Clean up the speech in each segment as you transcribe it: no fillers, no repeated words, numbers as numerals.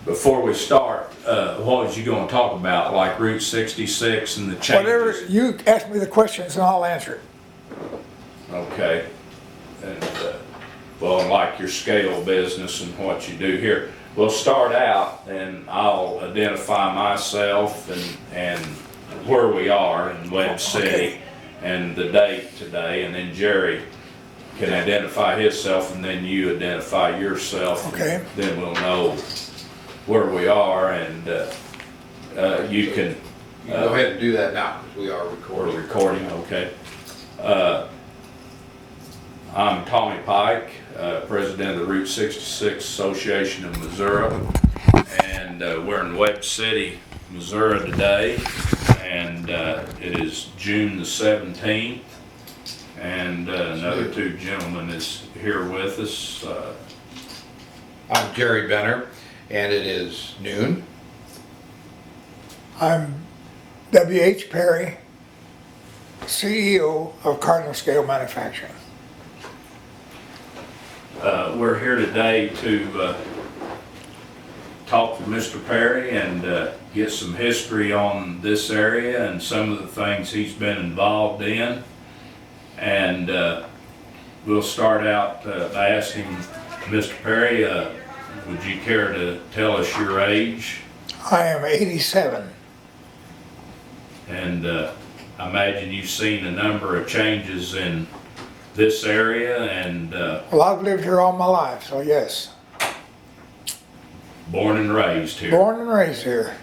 before we start, what was you gonna talk about, like Route 66 and the changes? Whatever, you ask me the questions and I'll answer it. Okay. And, well, like your scale business and what you do here. We'll start out and I'll identify myself and where we are in Webb City. Okay. And the date today, and then Jerry can identify himself and then you identify yourself. Okay. Then we'll know where we are, and you can. You can go ahead and do that now, because we are recording. We're recording, okay. I'm Tommy Pike, president of the Route 66 Association of Missouri, and we're in Webb City, Missouri today, and it is June the 17th, and another two gentlemen is here with us. I'm Jerry Benner, and it is noon. I'm W.H. Perry, CEO of Cardinal Scale Manufacturing. We're here today to talk to Mr. Perry and get some history on this area and some of the things he's been involved in. And we'll start out by asking Mr. Perry, would you care to tell us your age? I am 87. And I imagine you've seen a number of changes in this area and Well, I've lived here all my life, so yes. born and raised here. Born and raised here.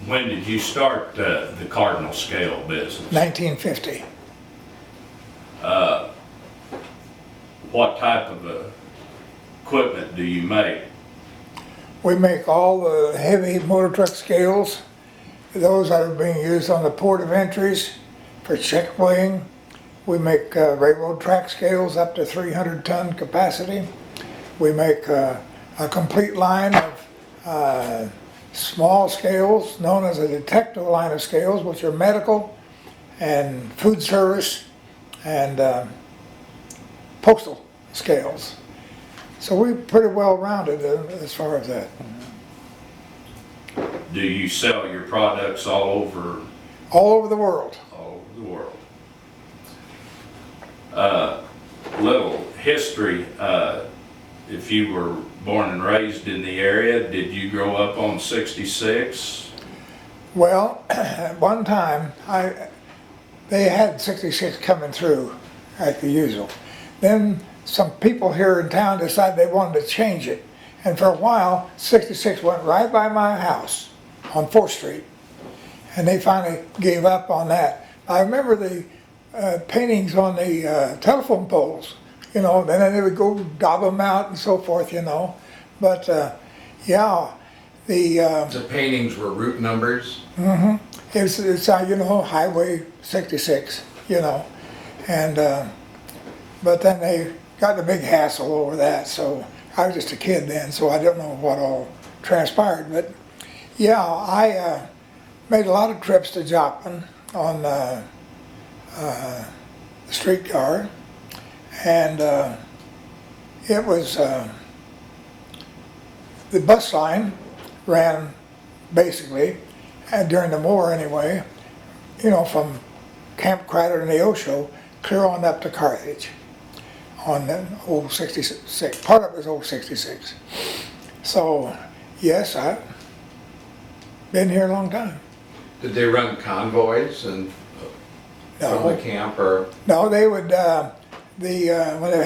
When did you start the Cardinal Scale business? 1950. What type of equipment do you make? We make all the heavy motor truck scales, those that are being used on the port of entries for check weighing. We make railroad track scales up to 300-ton capacity. We make a complete line of small scales known as a detective line of scales, which are medical and food service and postal scales. So we're pretty well rounded as far as that. Do you sell your products all over All over the world. the world? Little history, if you were born and raised in the area, did you grow up on 66? Well, at one time, they had 66 coming through like the usual. Then some people here in town decided they wanted to change it. And for a while, 66 went right by my house on 4th Street. And they finally gave up on that. I remember the paintings on the telephone poles, you know, then they would go gob them out and so forth, you know. But yeah, The paintings were route numbers. it's you know, Highway 66, you know. And but then they got a big hassle over that, so I was just a kid then, so I don't know what all transpired. But yeah, I made a lot of trips to Joplin on the streetcar, and it was the bus line ran basically, and during the war anyway, you know, from Camp Crowder and Neosho clear on up to Carthage on the old 66. Part of it was old 66. So yes, I've been here a long time. Did they run convoys and from the camp, or? No, they would, when they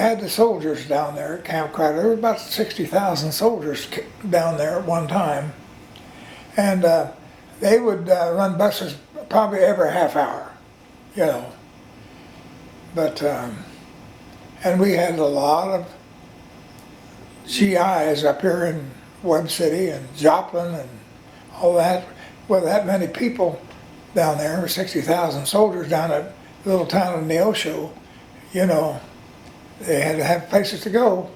had the soldiers down there at Camp Crowder, there were about 60,000 soldiers down there at one time. And they would run buses probably every half hour, you know. But, and we had a lot of GIs up here in Webb City and Joplin and all that. With that many people down there, 60,000 soldiers down at the little town of Neosho, you know, they had to have places to go.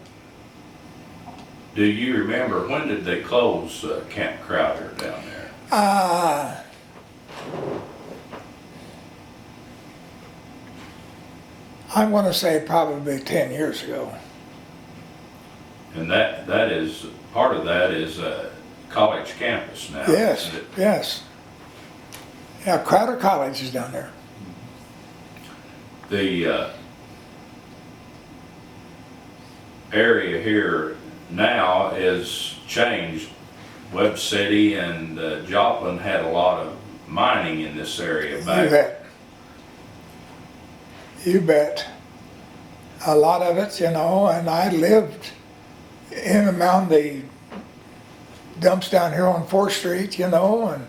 Do you remember, when did they close Camp Crowder down there? I'm gonna say probably 10 years ago. And that is, part of that is a college campus now. Yes, isn't it? yes. Yeah, Crowder College is down there. The area here now is changed. Webb City and Joplin had a lot of mining in this area You back. bet. You bet. A lot of it, you know, and I lived in around the dumps down here on 4th Street, you know, and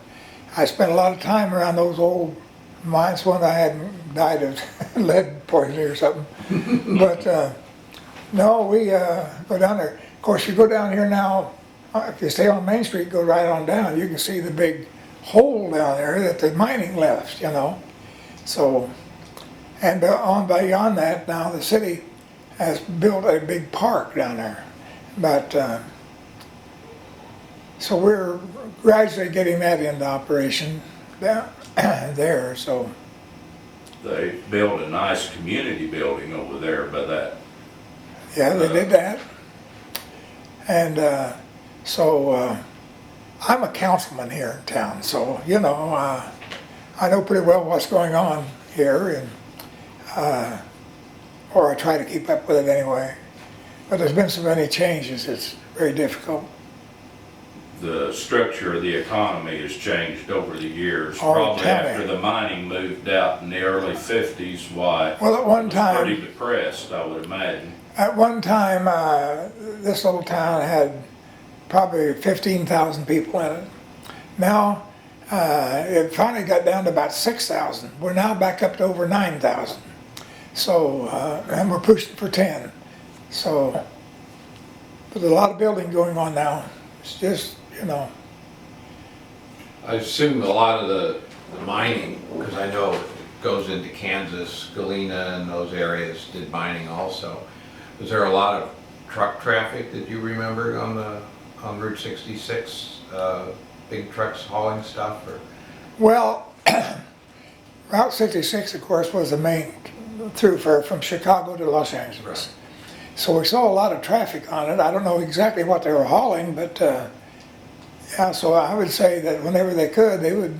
I spent a lot of time around those old mines when I hadn't died of lead poisoning or something. But no, we go down there. Of course, you go down here now, if you stay on Main Street, go right on down, you can see the big hole down there that the mining left, you know. So, and on beyond that, now the city has built a big park down there. But, so we're gradually getting that into operation down there, so. They built a nice community building over there by that. Yeah, they did that. And so I'm a councilman here in town, so, you know, I know pretty well what's going on here, and or I try to keep up with it anyway. But there's been so many changes, it's very difficult. The structure of the economy has changed over the years. Oh, Probably tell me. after the mining moved out in the early 50s, why Well, at one it was time, pretty depressed, I would imagine. This little town had probably 15,000 people in it. Now, it finally got down to about 6,000. We're now back up to over 9,000. So, and we're pushing for 10. So, but there's a lot of building going on now. It's just, you know, I assume a lot of the mining, because I know it goes into Kansas, Galena and those areas did mining also. Was there a lot of truck traffic that you remember on Route 66? Big trucks hauling stuff or? well, Route 66, of course, was the main thoroughfare from Chicago to Los Angeles. So we saw a lot of traffic on it. I don't know exactly what they were hauling, but yeah, so I would say that whenever they could, they would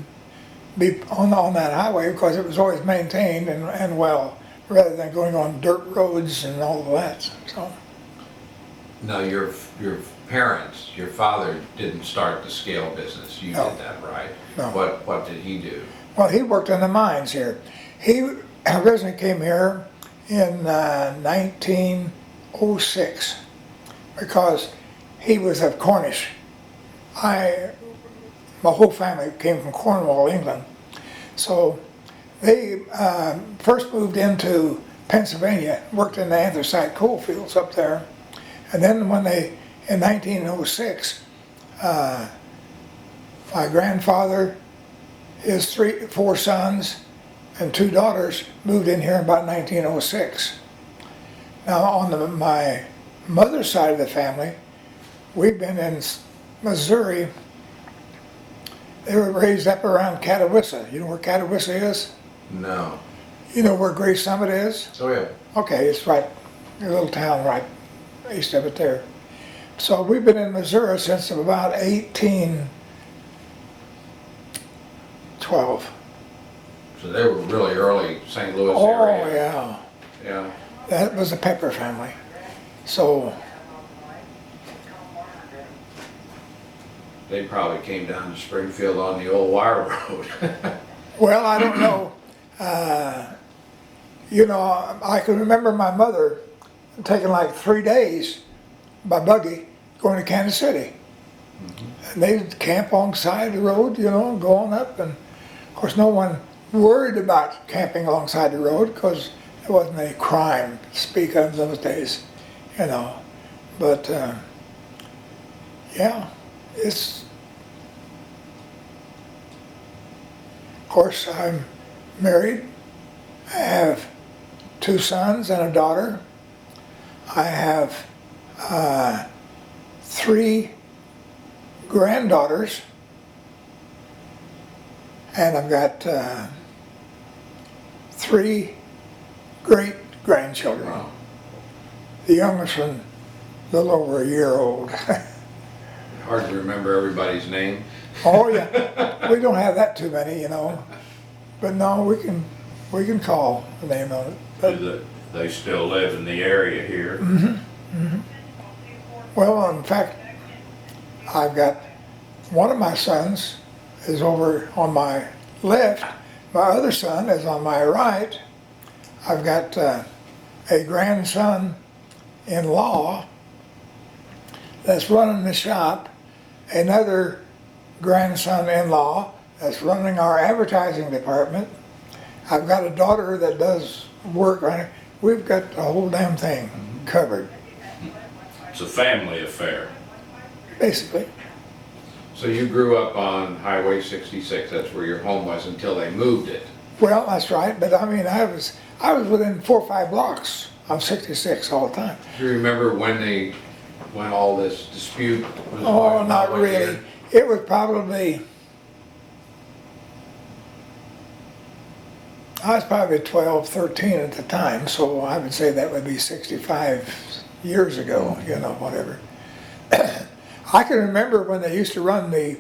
be on that highway because it was always maintained and well, rather than going on dirt roads and all of that. So. No, your parents, your father didn't start the scale business. You No. did that, right? No. What did he do? Well, he worked in the mines here. He originally came here in 1906 because he was of Cornish. My whole family came from Cornwall, England. So they first moved into Pennsylvania, worked in the anthracite coal fields up there. And then when in 1906, my grandfather, his four sons, and 2 daughters moved in here in about 1906. Now on my mother's side of the family, we've been in Missouri. They were raised up around Catawissa. You know where Catawissa is? No. You know where Grace Summit is? Oh yeah. Okay, it's right, a little town right east of it there. So we've been in Missouri since about 1812. So they were really early St. Louis Oh, area. yeah. Yeah. That was the Pepper family. So, They probably came down to Springfield on the old wire road. well, I don't know. You know, I can remember my mother taking like 3 days by buggy going to Kansas City. And they'd camp alongside the road, you know, going up. And of course, no one worried about camping alongside the road because there wasn't any crime to speak of in those days, you know. But yeah, it's. Of course, I'm married. I have 2 sons and a daughter. I have 3 granddaughters, and I've got 3 great grandchildren. Wow. The youngest one, a little over a year old. Hard to remember everybody's name. Oh yeah, we don't have that too many, you know. But no, we can call the name on it. But, Do they still live in the area here? well, in fact, I've got one of my sons is over on my left. My other son is on my right. I've got a grandson-in-law that's running the shop, another grandson-in-law that's running our advertising department. I've got a daughter that does work on it. We've got the whole damn thing covered, It's a family affair. basically. So you grew up on Highway 66, that's where your home was until they moved it. Well, that's right, but I mean, I was within 4 or 5 blocks of 66 all the time. Do you remember when all this dispute was Oh, going on? not What really. year? It was probably, I was probably 12, 13 at the time, so I would say that would be 65 years ago, you know, whatever. I can remember when they used to run the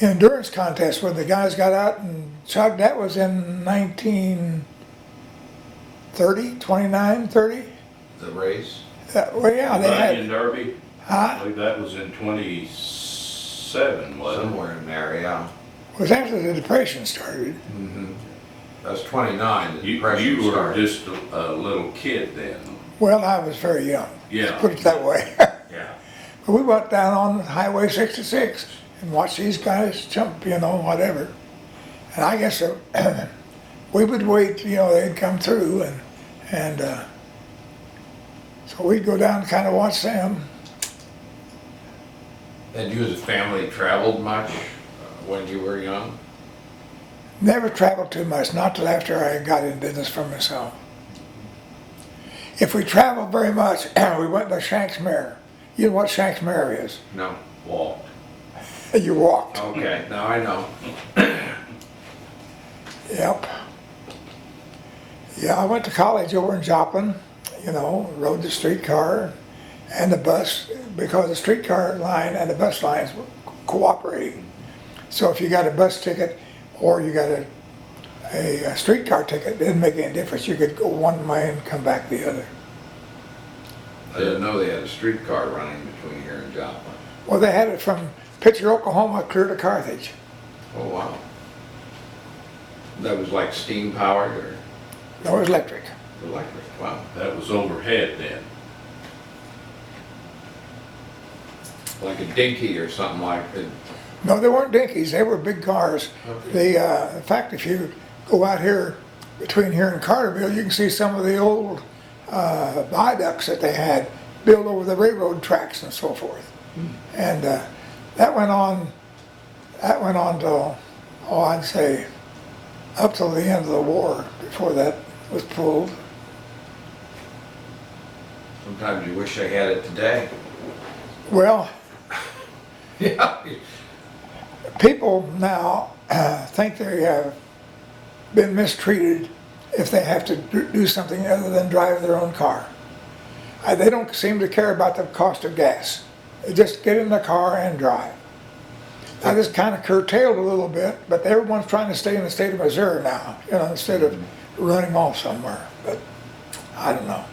endurance contest where the guys got out and chugged. That was in 1930, 29, 30. The race? Well, yeah, they Onion had, Derby, I huh? believe that was in 27, wasn't it? Somewhere in there, yeah. It was after the Depression started. That was 29, the You Depression were started. just a little kid then. Well, I was very young, Yeah. put it that way. Yeah. But we went down on Highway 66 and watched these guys jump, you know, whatever. And I guess we would wait, you know, they'd come through, and so we'd go down and kind of watch them. And you as a family traveled much when you were young? Never traveled too much, not till after I got in business for myself. If we traveled very much, we went to Shanks Mare. You know what Shanks Mare is? No. Walked. You walked. Okay, now I know. Yep. Yeah, I went to college over in Joplin, you know, rode the streetcar and the bus, because the streetcar line and the bus lines were cooperating. So if you got a bus ticket or you got a streetcar ticket, it didn't make any difference. You could go one way and come back the other. I didn't know they had a streetcar running between here and Joplin. Well, they had it from Pitcher, Oklahoma, clear to Carthage. Oh, wow. That was like steam powered or No, it was electric. electric? Wow. That was overhead then. Like a dinky or something like that. No, they weren't dinkies. They were big cars. Okay. In fact, if you go out here, between here and Carterville, you can see some of the old viaducts that they had built over the railroad tracks and so forth. And that went on till, oh, I'd say up till the end of the war before that was pulled. Sometimes you wish they had it today. Well, Yeah. people now think they have been mistreated if they have to do something other than drive their own car. They don't seem to care about the cost of gas. They just get in the car and drive. Now this kind of curtailed a little bit, but everyone's trying to stay in the state of Missouri now, you know, instead of running off somewhere. But I don't know.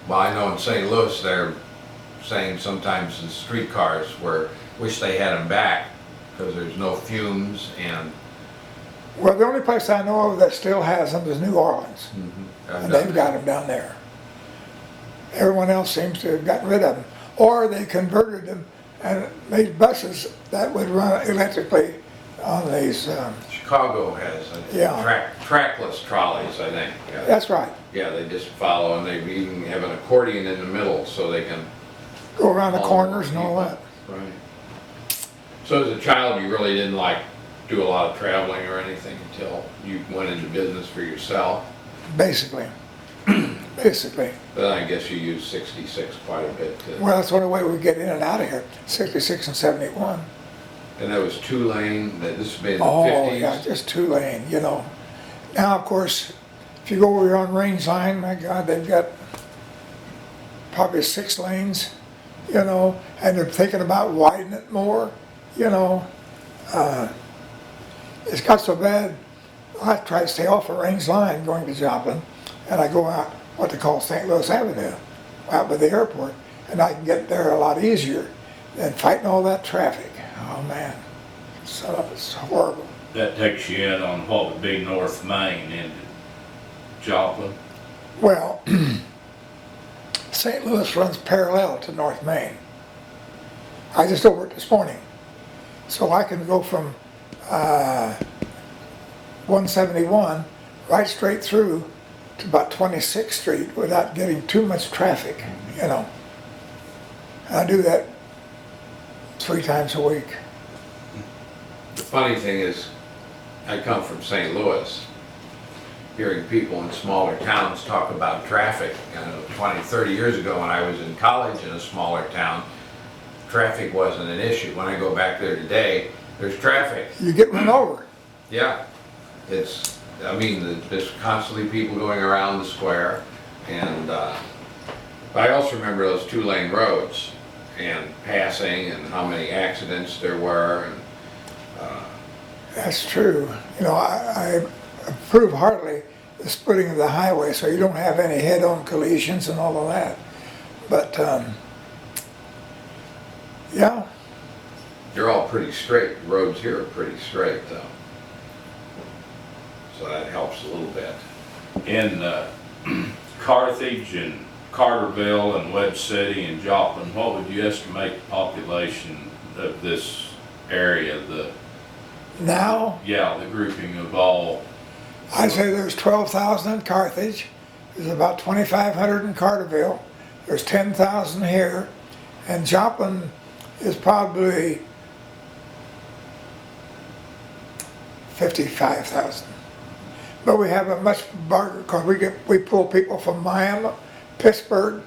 Well, I know in St. Louis they're saying sometimes the streetcars wish they had them back because there's no fumes and Well, the only place I know of that still has them is New Orleans, and they've got them down there. Everyone else seems to have gotten rid of them, or they converted them and made buses that would run electrically on these. Chicago has Yeah. trackless trolleys, I think. Yeah. That's right. Yeah, they just follow and they even have an accordion in the middle so they can. Go around the All corners and the all that. people. Right. So as a child, you really didn't like do a lot of traveling or anything until you went into business for yourself. Basically. Basically. But I guess you used 66 quite a bit. Well, that's the only way we get in and out of here. 66 and 71. And that was 2-lane. This has been in the Oh, 50s. yeah, just 2 lane, you know. Now, of course, If you go over on Range Line, my God, they've got probably 6 lanes, you know, and they're thinking about widening it more, you know. It's got so bad, I try to stay off of Range Line going to Joplin, and I go out what they call St. Louis Avenue, out by the airport, and I can get there a lot easier than fighting all that traffic. Oh man, it's horrible. That takes you in on what would be North Main into Joplin. Well, St. Louis runs parallel to North Main. I just over it this morning. So I can go from 171 right straight through to about 26th Street without getting too much traffic, you know. And I do that 3 times a week. The funny thing is, I come from St. Louis. Hearing people in smaller towns talk about traffic. You know, 20, 30 years ago when I was in college in a smaller town, traffic wasn't an issue. When I go back there today, there's traffic. You get run over. Yeah, I mean, there's constantly people going around the square, and I also remember those 2-lane roads and passing and how many accidents there were. And, That's true. You know, I approve heartily the splitting of the highway so you don't have any head-on collisions and all of that. But, yeah. they're all pretty straight. The roads here are pretty straight, though. So that helps a little bit. In Carthage and Carterville and Webb City and Joplin, what would you estimate the population of this area? Now, The grouping of all. I'd say there's 12,000 in Carthage, there's about 2,500 in Carterville, there's 10,000 here, and Joplin is probably 55,000. But we have a much bigger, because we pull people from Miami, Pittsburgh,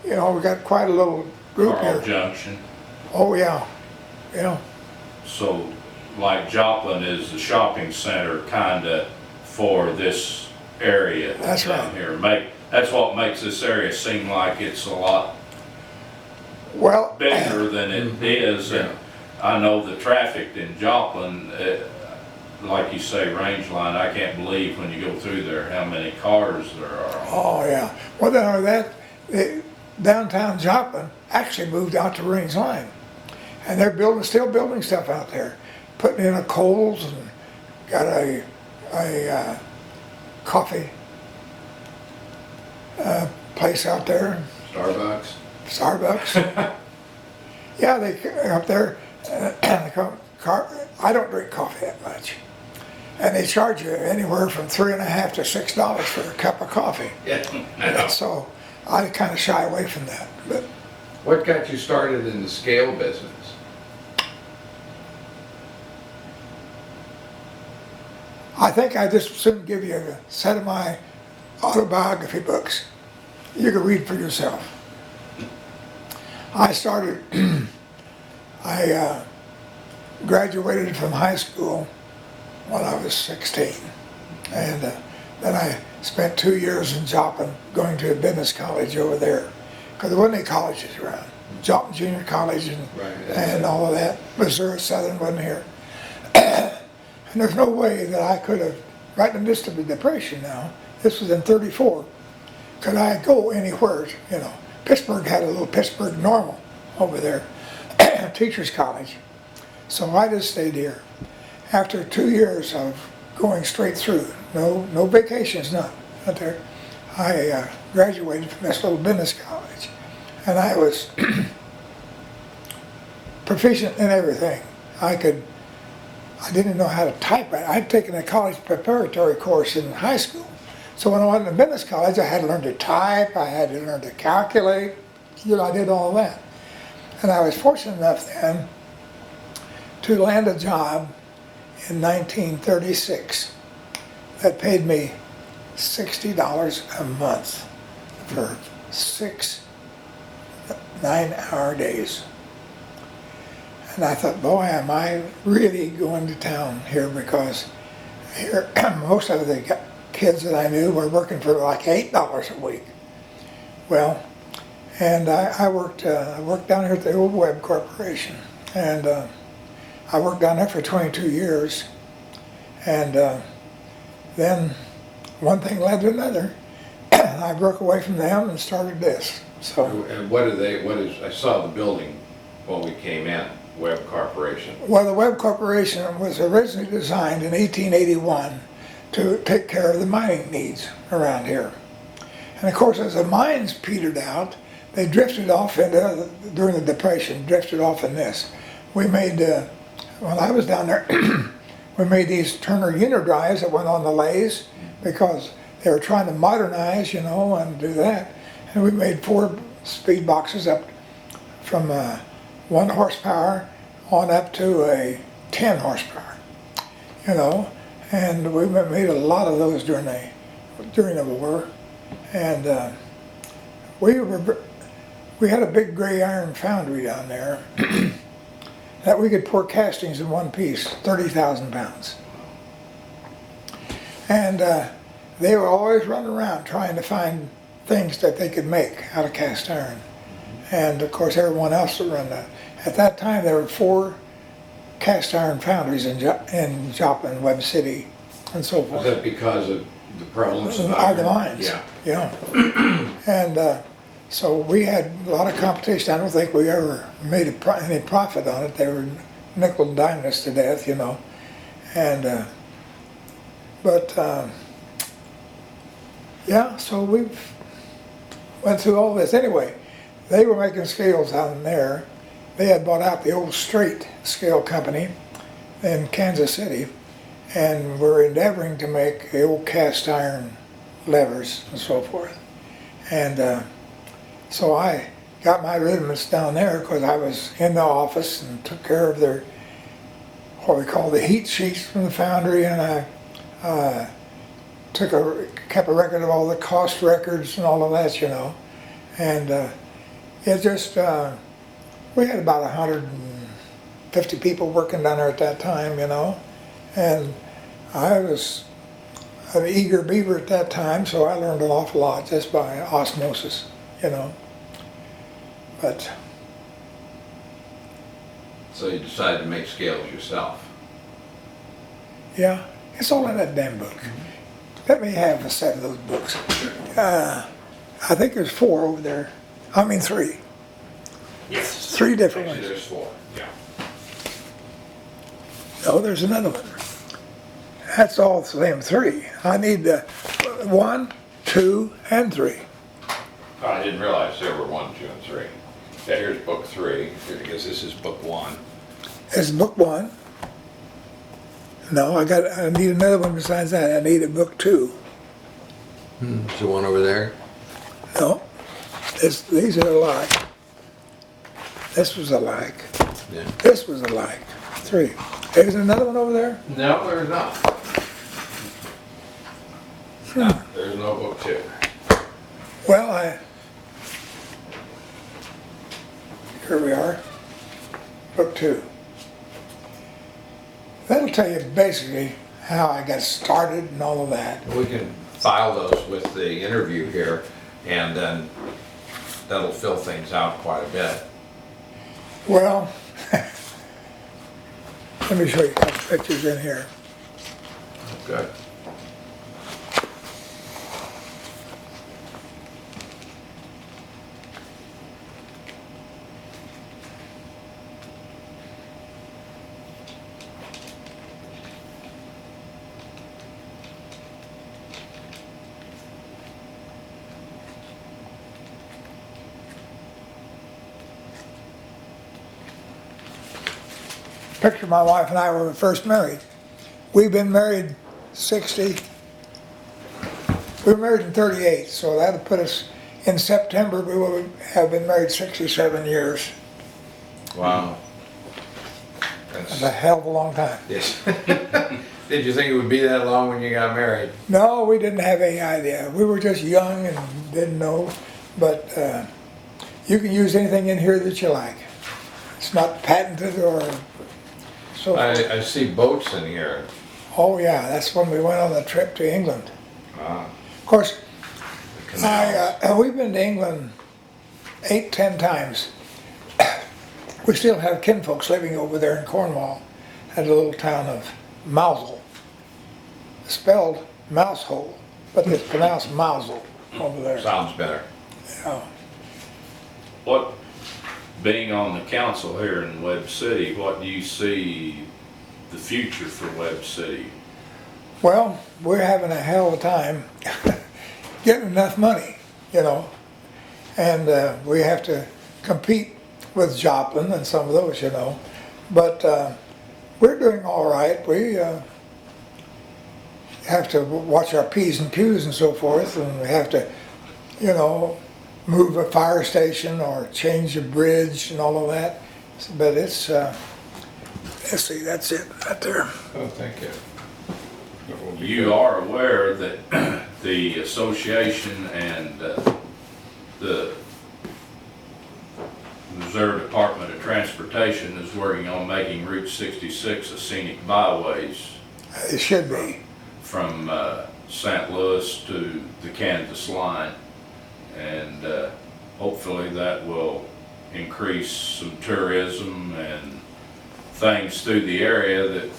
you know, we got quite a little group Carl here. Junction. Oh yeah, yeah. So, like Joplin is the shopping center kinda for this area That's down right. here. That's what makes this area seem like it's a lot Well, bigger than it is. And I know the traffic in Joplin, like you say, Range Line, I can't believe when you go through there how many cars there are. oh yeah. Well, then downtown Joplin actually moved out to Range Line, and they're still building stuff out there, putting in a Kohl's and got a coffee place out there. Starbucks. Yeah, they up there. I don't drink coffee that much, and they charge you anywhere from $3.50 to $6 for a cup of coffee. Yeah, I know. So I kind of shy away from that. But What got you started in the scale business? I think I just soon give you a set of my autobiography books. You can read for yourself. I graduated from high school when I was 16. And then I spent 2 years in Joplin going to a business college over there. Because there wasn't any colleges around. Joplin Junior College and all of that. Missouri Southern wasn't here. And there's no way that I could have, right in the midst of the Depression now, this was in '34, could I go anywhere, you know. Pittsburgh had a little Pittsburgh Normal over there, teachers college. So I just stayed here. After 2 years of going straight through, no vacations, not there, I graduated from this little business college. And I was proficient in everything. I didn't know how to type right. I'd taken a college preparatory course in high school. So when I went to business college, I had to learn to type, I had to learn to calculate, you know, I did all that. And I was fortunate enough then to land a job in 1936 that paid me $60 a month for 6 9-hour days. And I thought, boy, am I really going to town here, because here most of the kids that I knew were working for like $8 a week. Well, and I worked down here at the old Webb Corporation, and I worked down there for 22 years, and then one thing led to another. I broke away from them and started this. So, And I saw the building when we came in, Webb Corporation. well, the Webb Corporation was originally designed in 1881 to take care of the mining needs around here. And of course, as the mines petered out, they drifted off into, during the Depression, drifted off in this. We made, when I was down there, we made these Turner Unidrives that went on the lathes because they were trying to modernize, you know, and do that. And we made 4 speed boxes up from 1 horsepower on up to a 10 horsepower, you know. And we made a lot of those during the war. And we had a big gray iron foundry down there that we could pour castings in one piece, 30,000 pounds. And they were always running around trying to find things that they could make out of cast iron. And of course everyone else would run that. At that time there were 4 cast iron foundries in Joplin, Webb City, and so forth. Was that because of the prevalence of The iron? mines. Yeah. Yeah. And so we had a lot of competition. I don't think we ever made any profit on it. They were nickel and diming us to death, you know. And yeah, so we went through all this. Anyway, they were making scales down there. They had bought out the old Straight Scale Company in Kansas City, and were endeavoring to make the old cast iron levers and so forth. And so I got my rudiments down there because I was in the office and took care of their, what we call the heat sheets from the foundry, and I kept a record of all the cost records and all of that, you know. And it just, we had about 150 people working down there at that time, you know. And I was an eager beaver at that time, so I learned an awful lot just by osmosis, you know. But So you decided to make scales yourself. yeah, it's all in that damn book. Let me have a set of those books. I think there's 4 over there. I mean 3. Yes. 3 different Actually, ones. there's 4, yeah. No, there's another one. That's all the same 3. I need 1, 2, and 3. Oh, I didn't realize there were 1, 2, and 3. Yeah, here's book 3. I guess this is book 1. This is book 1. No, I need another one besides that. I need a book 2. Is there one over there? No, these are alike. This was alike. Yeah. This was alike. 3. There's another one over there? No, there's not. No, there's no book 2. Well, here we are. Book 2. That'll tell you basically how I got started and all of that. We can file those with the interview here, and then that'll fill things out quite a bit. Well, let me show you a couple pictures in here. Good. Picture my wife and I when we were first married. We've been married 60, we were married in 38, so that'll put us, in September, we will have been married 67 years. Wow. That's a hell of a long time. Yes. Did you think it would be that long when you got married? No, we didn't have any idea. We were just young and didn't know, but you can use anything in here that you like. It's not patented or so forth. I see boats in here. Oh yeah, that's when we went on the trip to England. Of course, The canals. we've been to England 8, 10 times. We still have kinfolks living over there in Cornwall at a little town of Mousel. Spelled mousehole, but it's pronounced Mousel over there. Sounds better. Yeah. What, being on the council here in Webb City, what do you see the future for Webb City? Well, we're having a hell of a time getting enough money, you know, and we have to compete with Joplin and some of those, you know, but we're doing all right. We have to watch our P's and Q's and so forth, and we have to, you know, move a fire station or change a bridge and all of that. But it's, let's see, that's it right there. Oh, thank you. You are aware that the association and the Missouri Department of Transportation is working on making Route 66 a scenic byways It should be. from St. Louis to the Kansas line. And hopefully that will increase some tourism and things through the area that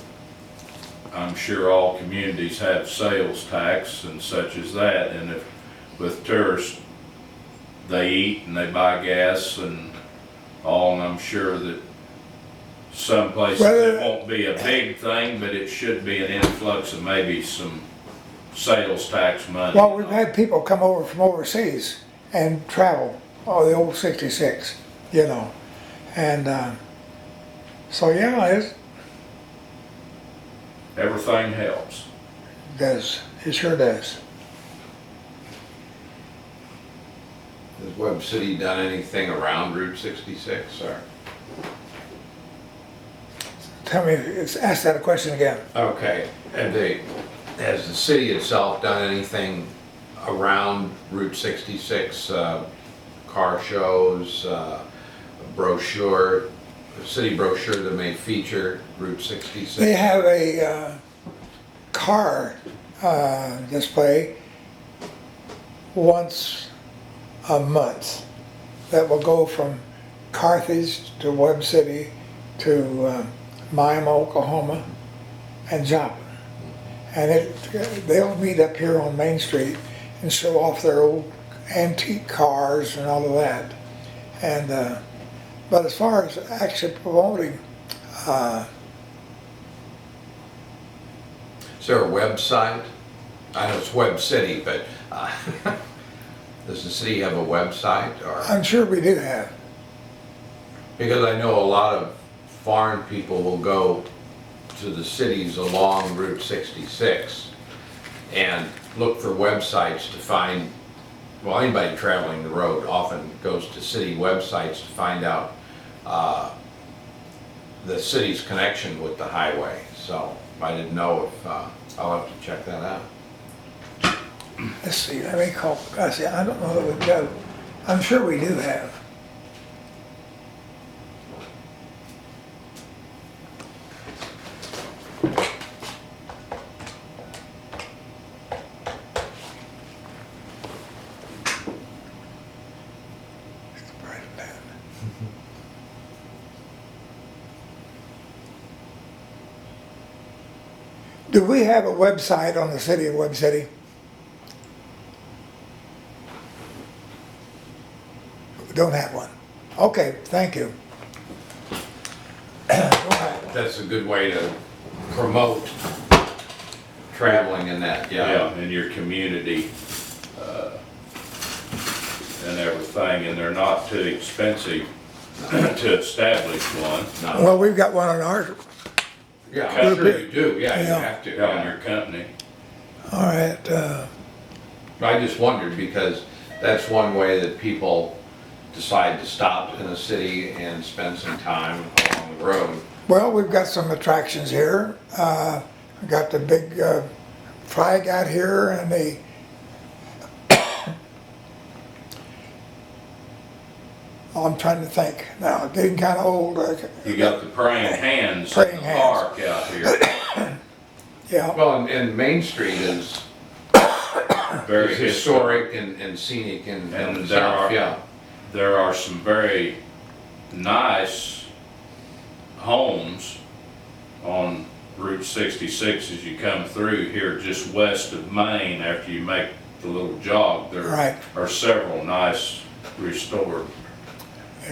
I'm sure all communities have sales tax and such as that. And if with tourists, they eat and they buy gas and all, and I'm sure that some places it won't be a big thing, but it should be an influx of maybe some sales tax money. Well, we've had people come over from overseas and travel, the old 66, you know. And so, yeah, it Everything helps. does. It sure does. Has Webb City done anything around Route 66, or? Tell me, ask that a question again. Okay, has the city itself done anything around Route 66, car shows, brochure, a city brochure that may feature Route 66? They have a car display once a month that will go from Carthage to Webb City to Miami, Oklahoma, and Joplin. And they'll meet up here on Main Street and show off their old antique cars and all of that. And but as far as actually promoting, Is there a website? I know it's Webb City, but does the city have a website, or? I'm sure we do have. Because I know a lot of foreign people will go to the cities along Route 66 and look for websites to find, well, anybody traveling the road often goes to city websites to find out the city's connection with the highway. So I didn't know if, I'll have to check that out. Let's see, let me call, I don't know that we've got it. I'm sure we do have. Do we have a website on the city of Webb City? We don't have one. Okay, thank you. Go ahead. That's a good way to promote traveling in that, Yeah, in your community, and everything, and they're not too expensive to establish one. No. Well, we've got one on our, Yeah, I'm sure you do, yeah, you Yeah. have to. On your company. all right, I just wondered because that's one way that people decide to stop in a city and spend some time along the road. well, we've got some attractions here. We got the big flag out here and the oh, I'm trying to think now, getting kind of old. You got the praying hands in Praying the hands. park out here. Yeah, Well, and Main Street is very It's historic and scenic and And south, yeah. there are some very nice homes on Route 66 as you come through here just west of Maine after you make the little jog. There Right. are several nice restored.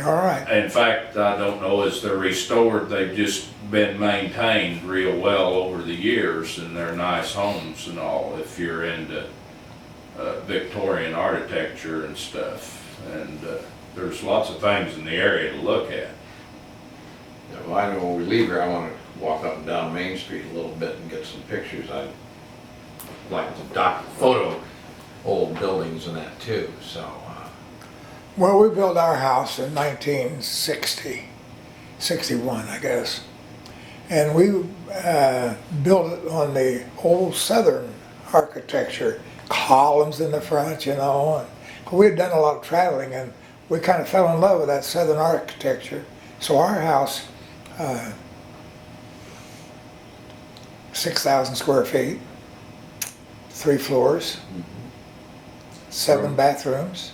All right. In fact, I don't know as they're restored, they've just been maintained real well over the years, and they're nice homes and all if you're into Victorian architecture and stuff. And there's lots of things in the area to look at. Yeah, well, I know when we leave here, I want to walk up and down Main Street a little bit and get some pictures. I'd like to photo old buildings and that too, so. Well, we built our house in 1960, 61, I guess. And we built it on the old Southern architecture, columns in the front, you know. And we had done a lot of traveling, and we kind of fell in love with that Southern architecture. So our house, 6,000 square feet, 3 floors, 7 bathrooms,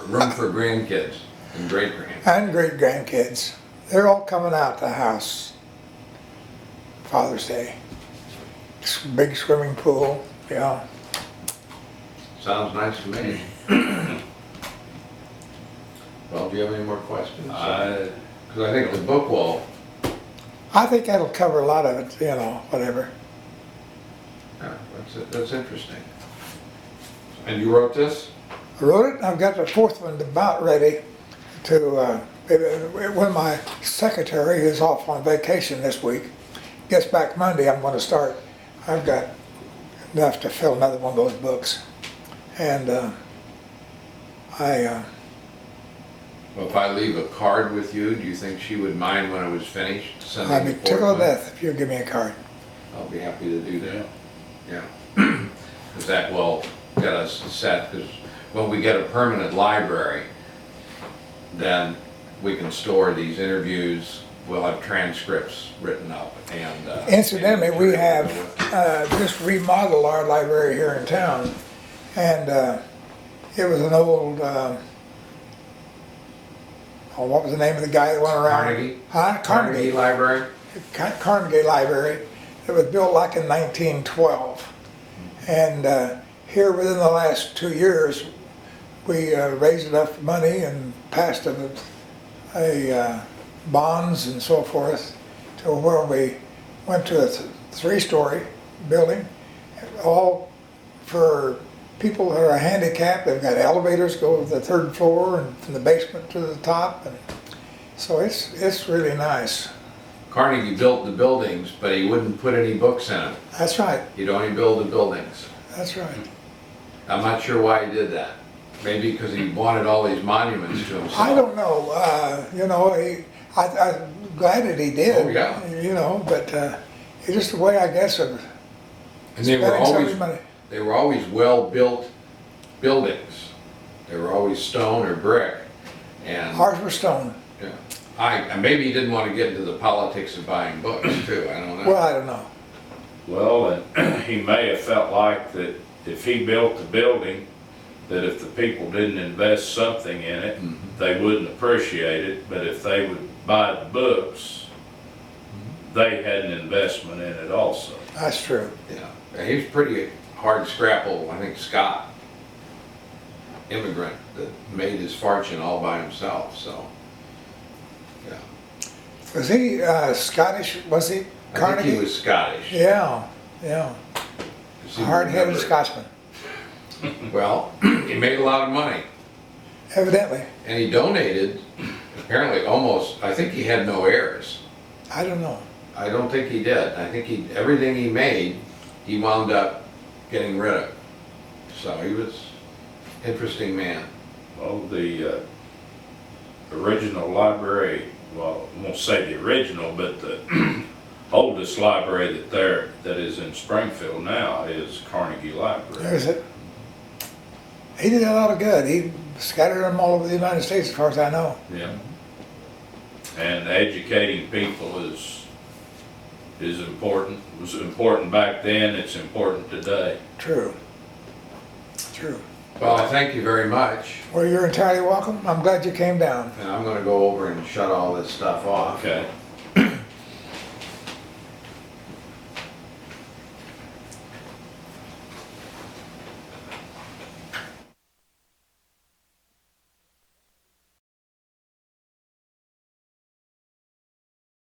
Room for grandkids and great-grandkids. and great grandkids. They're all coming out the house Father's Day. Big swimming pool, yeah. Sounds nice to me. Well, do you have any more questions? Because I think the book will, I think that'll cover a lot of it, you know, whatever. yeah, that's interesting. And you wrote this? I wrote it, I've got the 4th one about ready to, when my secretary is off on vacation this week, gets back Monday, I'm going to start. I've got enough to fill another one of those books. And Well, if I leave a card with you, do you think she would mind when it was finished? sending I'd be the fourth tickled to one? death if you give me a card. I'll be happy to do that, yeah. Because that will get us set, because when we get a permanent library, then we can store these interviews, we'll have transcripts written up and. Incidentally, we have just remodeled our library here in town, and it was an old, what was the name of the guy that went around? Carnegie? Huh? Carnegie Library? Carnegie Library. It was built like in 1912. And here within the last 2 years, we raised enough money and passed a bonds and so forth to where we went to a 3-story building, all for people that are handicapped. They've got elevators go to the 3rd floor and from the basement to the top, and so it's really nice. Carnegie built the buildings, but he wouldn't put any books in them. That's right. He'd only build the buildings. That's right. I'm not sure why he did that. Maybe because he wanted all these monuments to himself. I don't know. You know, I'm glad that he did. Oh, yeah. You know, but it's just the way, I guess, of And they were spending so always, much money. they were always well-built buildings. They were always stone or brick. And Ours were stone. yeah, maybe he didn't want to get into the politics of buying books too. I don't know. Well, I don't know. Well, and he may have felt like that if he built the building, that if the people didn't invest something in it, they wouldn't appreciate it, but if they would buy the books, they had an investment in it also. That's true. Yeah, he was pretty hard scrapple. I think Scott, immigrant that made his fortune all by himself. So, yeah. Was he Scottish? Was he I Carnegie? think he was Scottish. Yeah, yeah. 'Cause he Hard-headed remembered- Scotsman, Well, he made a lot of money. evidently. And he donated, apparently almost, I think he had no heirs. I don't know. I don't think he did. I think everything he made, he wound up getting rid of. So he was an interesting man. Well, the original library, well, I won't say the original, but the oldest library that is in Springfield now is Carnegie Library. There's it. He did a lot of good. He scattered them all over the United States, as far as I know. Yeah. And educating people is important. It was important back then, it's important today. True. True. Well, I thank you very much, Well, you're entirely welcome. I'm glad you came down. and I'm gonna go over and shut all this stuff off. Okay.